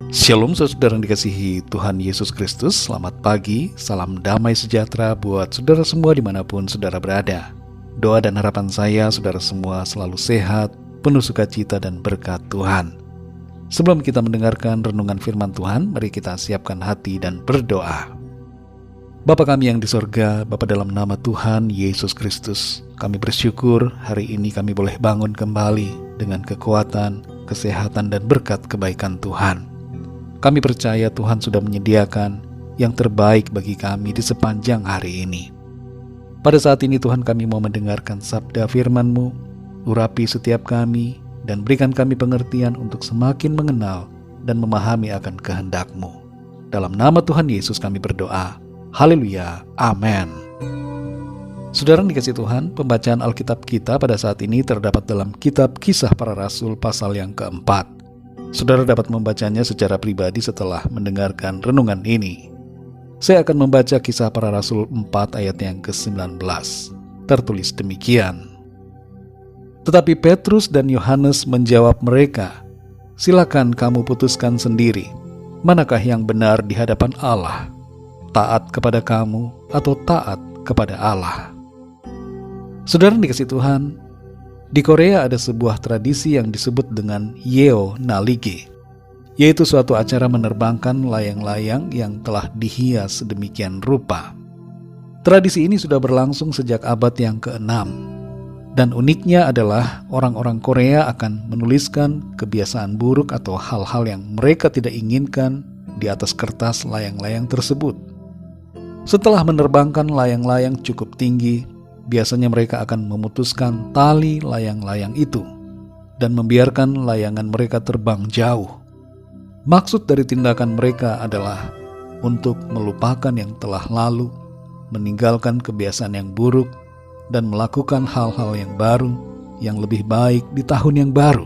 Shalom saudara yang dikasihi Tuhan Yesus Kristus. Selamat pagi, salam damai sejahtera buat saudara semua dimanapun saudara berada. Doa dan harapan saya saudara semua selalu sehat, penuh sukacita dan berkat Tuhan. Sebelum kita mendengarkan renungan firman Tuhan, mari kita siapkan hati dan berdoa. Bapa kami yang di sorga, Bapa dalam nama Tuhan Yesus Kristus, kami bersyukur hari ini kami boleh bangun kembali dengan kekuatan, kesehatan dan berkat kebaikan Tuhan. Kami percaya Tuhan sudah menyediakan yang terbaik bagi kami di sepanjang hari ini. Pada saat ini Tuhan kami mau mendengarkan sabda firman-Mu, urapi setiap kami, dan berikan kami pengertian untuk semakin mengenal dan memahami akan kehendak-Mu. Dalam nama Tuhan Yesus kami berdoa. Haleluya. Amin. Saudara yang dikasihi Tuhan, pembacaan Alkitab kita pada saat ini terdapat dalam kitab Kisah Para Rasul pasal yang keempat. Saudara dapat membacanya secara pribadi setelah mendengarkan renungan ini. Saya akan membaca Kisah Para Rasul 4 ayat yang ke-19. Tertulis demikian. Tetapi Petrus dan Yohanes menjawab mereka, "Silakan kamu putuskan sendiri, manakah yang benar di hadapan Allah, taat kepada kamu atau taat kepada Allah?" Saudara yang dikasihi Tuhan, di Korea ada sebuah tradisi yang disebut dengan Yeo Nalige, yaitu suatu acara menerbangkan layang-layang yang telah dihias sedemikian rupa. Tradisi ini sudah berlangsung sejak abad yang ke-6, dan uniknya adalah orang-orang Korea akan menuliskan kebiasaan buruk atau hal-hal yang mereka tidak inginkan di atas kertas layang-layang tersebut. Setelah menerbangkan layang-layang cukup tinggi, biasanya mereka akan memutuskan tali layang-layang itu dan membiarkan layangan mereka terbang jauh. Maksud dari tindakan mereka adalah untuk melupakan yang telah lalu, meninggalkan kebiasaan yang buruk, dan melakukan hal-hal yang baru, yang lebih baik di tahun yang baru.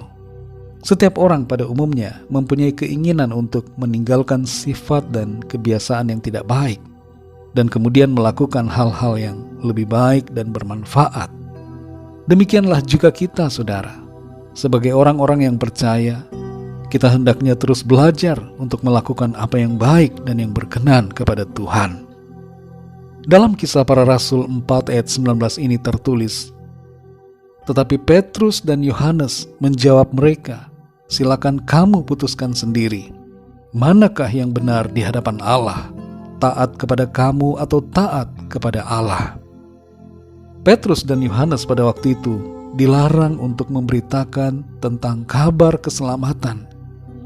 Setiap orang pada umumnya mempunyai keinginan untuk meninggalkan sifat dan kebiasaan yang tidak baik, dan kemudian melakukan hal-hal yang lebih baik dan bermanfaat. Demikianlah juga kita, saudara. Sebagai orang-orang yang percaya, kita hendaknya terus belajar untuk melakukan apa yang baik dan yang berkenan kepada Tuhan. Dalam Kisah Para Rasul 4 ayat 19 ini tertulis, "Tetapi Petrus dan Yohanes menjawab mereka, 'Silakan kamu putuskan sendiri, manakah yang benar di hadapan Allah, taat kepada kamu atau taat kepada Allah?'" Petrus dan Yohanes pada waktu itu dilarang untuk memberitakan tentang kabar keselamatan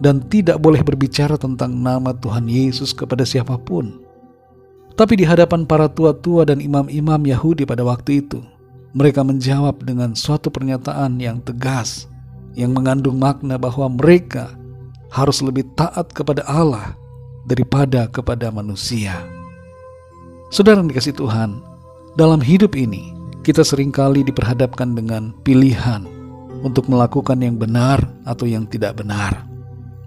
dan tidak boleh berbicara tentang nama Tuhan Yesus kepada siapapun. Tapi di hadapan para tua-tua dan imam-imam Yahudi pada waktu itu, mereka menjawab dengan suatu pernyataan yang tegas, yang mengandung makna bahwa mereka harus lebih taat kepada Allah daripada kepada manusia. Saudara yang dikasihi Tuhan, dalam hidup ini kita seringkali diperhadapkan dengan pilihan untuk melakukan yang benar atau yang tidak benar,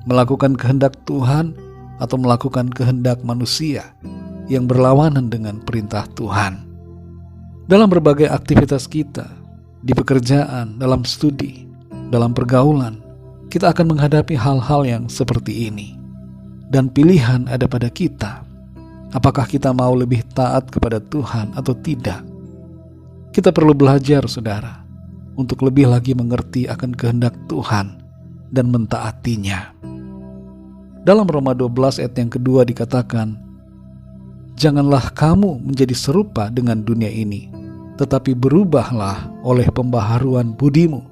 melakukan kehendak Tuhan atau melakukan kehendak manusia yang berlawanan dengan perintah Tuhan. Dalam berbagai aktivitas kita, di pekerjaan, dalam studi, dalam pergaulan, kita akan menghadapi hal-hal yang seperti ini. Dan pilihan ada pada kita. Apakah kita mau lebih taat kepada Tuhan atau tidak? Kita perlu belajar, saudara, untuk lebih lagi mengerti akan kehendak Tuhan dan mentaatinya. Dalam Roma 12 ayat yang kedua dikatakan, "Janganlah kamu menjadi serupa dengan dunia ini, tetapi berubahlah oleh pembaharuan budimu,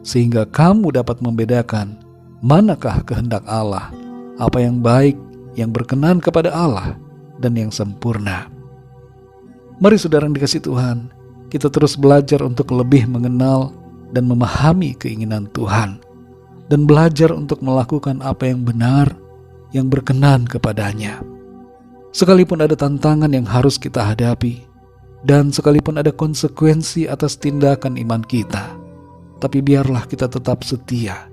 sehingga kamu dapat membedakan manakah kehendak Allah, apa yang baik, yang berkenan kepada Allah, dan yang sempurna." Mari saudara yang dikasihi Tuhan, kita terus belajar untuk lebih mengenal dan memahami keinginan Tuhan, dan belajar untuk melakukan apa yang benar, yang berkenan kepadanya. Sekalipun ada tantangan yang harus kita hadapi, dan sekalipun ada konsekuensi atas tindakan iman kita, tapi biarlah kita tetap setia.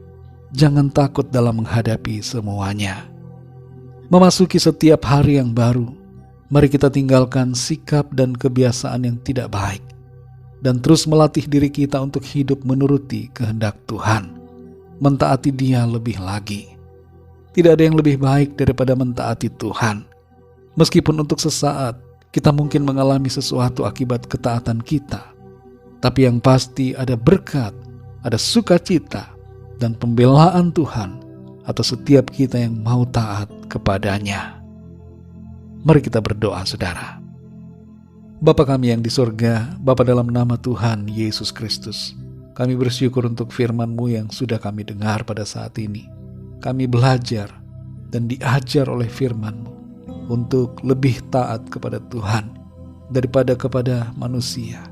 Jangan takut dalam menghadapi semuanya. Memasuki setiap hari yang baru, mari kita tinggalkan sikap dan kebiasaan yang tidak baik, dan terus melatih diri kita untuk hidup menuruti kehendak Tuhan, mentaati Dia lebih lagi. Tidak ada yang lebih baik daripada mentaati Tuhan. Meskipun untuk sesaat kita mungkin mengalami sesuatu akibat ketaatan kita, tapi yang pasti ada berkat, ada sukacita, dan pembelaan Tuhan atas setiap kita yang mau taat kepadanya. Mari kita berdoa, saudara. Bapa kami yang di surga, Bapa, dalam nama Tuhan Yesus Kristus, kami bersyukur untuk firman-Mu yang sudah kami dengar pada saat ini. Kami belajar dan diajar oleh firman-Mu untuk lebih taat kepada Tuhan daripada kepada manusia.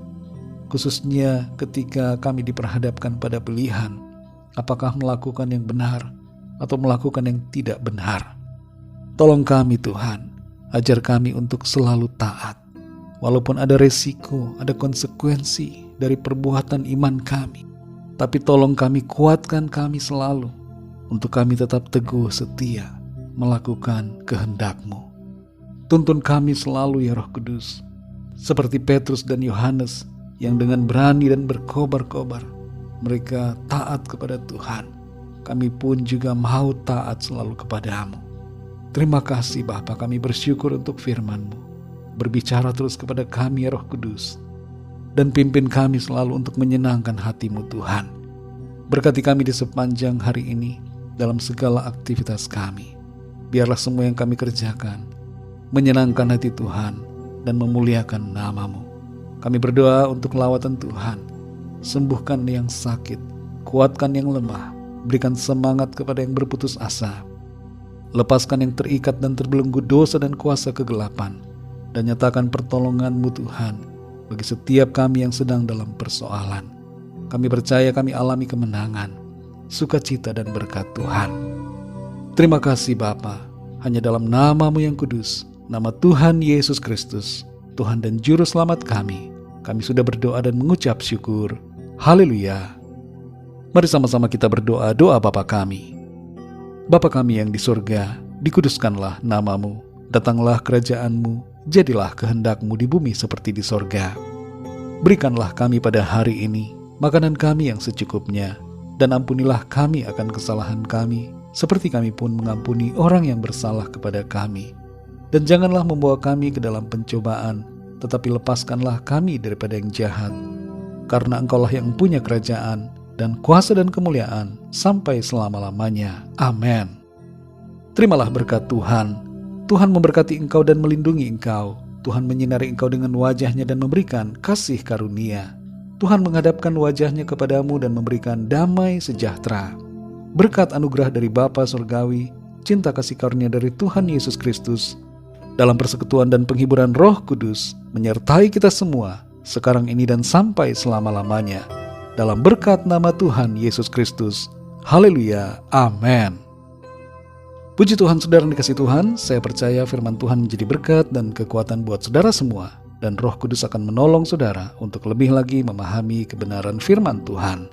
Khususnya ketika kami diperhadapkan pada pilihan, apakah melakukan yang benar atau melakukan yang tidak benar. Tolong kami Tuhan, ajar kami untuk selalu taat. Walaupun ada resiko, ada konsekuensi dari perbuatan iman kami, tapi tolong kami, kuatkan kami selalu untuk kami tetap teguh setia melakukan kehendak-Mu. Tuntun kami selalu ya Roh Kudus, seperti Petrus dan Yohanes yang dengan berani dan berkobar-kobar mereka taat kepada Tuhan. Kami pun juga mau taat selalu kepada-Mu. Terima kasih Bapa, kami bersyukur untuk firman-Mu. Berbicara terus kepada kami ya Roh Kudus, dan pimpin kami selalu untuk menyenangkan hati-Mu Tuhan. Berkati kami di sepanjang hari ini dalam segala aktivitas kami. Biarlah semua yang kami kerjakan menyenangkan hati Tuhan dan memuliakan nama-Mu. Kami berdoa untuk lawatan Tuhan. Sembuhkan yang sakit, kuatkan yang lemah, berikan semangat kepada yang berputus asa. Lepaskan yang terikat dan terbelenggu dosa dan kuasa kegelapan, dan nyatakan pertolongan-Mu Tuhan bagi setiap kami yang sedang dalam persoalan. Kami percaya kami alami kemenangan, sukacita dan berkat Tuhan. Terima kasih Bapa, hanya dalam nama-Mu yang kudus, nama Tuhan Yesus Kristus, Tuhan dan Juru Selamat kami sudah berdoa dan mengucap syukur. Haleluya. Mari sama-sama kita berdoa doa Bapa kami. Bapa kami yang di surga, dikuduskanlah nama-Mu, datanglah kerajaan-Mu, jadilah kehendak-Mu di bumi seperti di sorga. Berikanlah kami pada hari ini makanan kami yang secukupnya, dan ampunilah kami akan kesalahan kami, seperti kami pun mengampuni orang yang bersalah kepada kami. Dan janganlah membawa kami ke dalam pencobaan, tetapi lepaskanlah kami daripada yang jahat. Karena Engkau-lah yang punya kerajaan, dan kuasa dan kemuliaan, sampai selama-lamanya. Amin. Terimalah berkat Tuhan. Tuhan memberkati engkau dan melindungi engkau. Tuhan menyinari engkau dengan wajah-Nya dan memberikan kasih karunia. Tuhan menghadapkan wajah-Nya kepadamu dan memberikan damai sejahtera. Berkat anugerah dari Bapa Surgawi, cinta kasih karunia dari Tuhan Yesus Kristus, dalam persekutuan dan penghiburan Roh Kudus, menyertai kita semua, sekarang ini dan sampai selama-lamanya. Dalam berkat nama Tuhan Yesus Kristus. Haleluya. Amin. Puji Tuhan, saudara yang dikasihi Tuhan, saya percaya firman Tuhan menjadi berkat dan kekuatan buat saudara semua, dan Roh Kudus akan menolong saudara untuk lebih lagi memahami kebenaran firman Tuhan.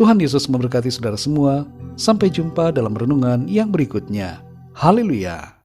Tuhan Yesus memberkati saudara semua. Sampai jumpa dalam renungan yang berikutnya. Haleluya.